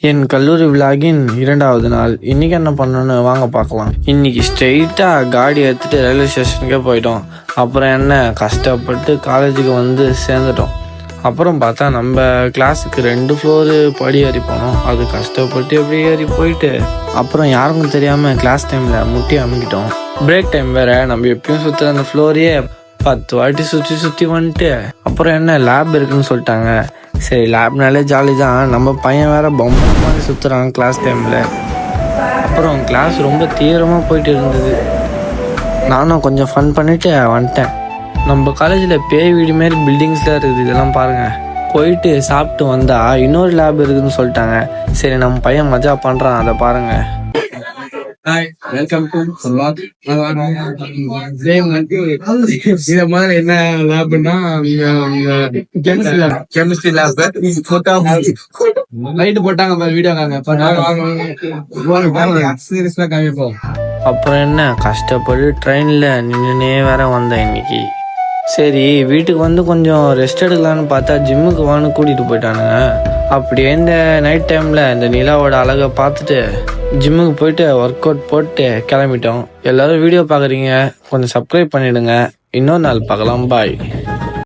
என் கல்லூரி விழாவின் 2வது நாள். இன்னைக்கு என்ன பண்ணணும்னு வாங்க பார்க்கலாம். இன்னைக்கு ஸ்ட்ரெயிட்டாக காடி எடுத்துகிட்டு ரயில்வே ஸ்டேஷனுக்கே போயிட்டோம். அப்புறம் என்ன கஷ்டப்பட்டு காலேஜுக்கு வந்து சேர்ந்துட்டோம். அப்புறம் பார்த்தா நம்ம கிளாஸுக்கு 2 ஃப்ளோரு படி ஏறி போனோம். அது கஷ்டப்பட்டு எப்படி ஏறி போயிட்டு அப்புறம் யாருக்கும் தெரியாமல் கிளாஸ் டைமில் முட்டி அமுக்கிட்டோம். பிரேக் டைம் வேறு. நம்ம எப்பயும் சுற்றுற அந்த ஃப்ளோரையே 10 வாட்டி சுற்றி வந்துட்டு அப்புறம் என்ன லேப் இருக்குன்னு சொல்லிட்டாங்க. சரி, லேப்னாலே ஜாலி தான். நம்ம பையன் வேறு பொம்மை மாதிரி சுற்றுறான் கிளாஸ் டைமில். அப்புறம் கிளாஸ் ரொம்ப தீவிரமாக போயிட்டு இருந்தது. நானும் கொஞ்சம் ஃபன் பண்ணிவிட்டு வந்துட்டேன். நம்ம காலேஜில் பேய் வீடு மாரி பில்டிங்ஸ்லாம் இருக்குது. இதெல்லாம் பாருங்கள். போயிட்டு சாப்பிட்டு வந்தால் இன்னொரு லேப் இருக்குதுன்னு சொல்லிட்டாங்க. சரி, நம்ம பையன் மஜா பண்ணுறான், அதை பாருங்கள். ஹாய், வெல்கம் டு சொல்லாத். இத மாதிரி என்ன லேப்னா கெமிஸ்ட்ரி லேப். லைட் போட்டாங்க வீடியோ காமிப்போம். அப்புறம் என்ன கஷ்டப்பட்டு ட்ரெயினில் நின்றுனே வேற வந்தேன் இன்னைக்கு. சரி, வீட்டுக்கு வந்து கொஞ்சம் ரெஸ்ட் எடுக்கலான்னு பார்த்தா ஜிம்முக்கு வான்னு கூட்டிகிட்டு போயிட்டானுங்க. அப்படியே இந்த நைட் டைமில் இந்த நிலாவோட அழகை பார்த்துட்டு ஜிம்முக்கு போயிட்டு ஒர்க் அவுட் போட்டு கிளம்பிட்டோம். எல்லோரும் வீடியோ பார்க்குறீங்க, கொஞ்சம் சப்ஸ்கிரைப் பண்ணிவிடுங்க. இன்னொரு நாள் பார்க்கலாம். பாய்.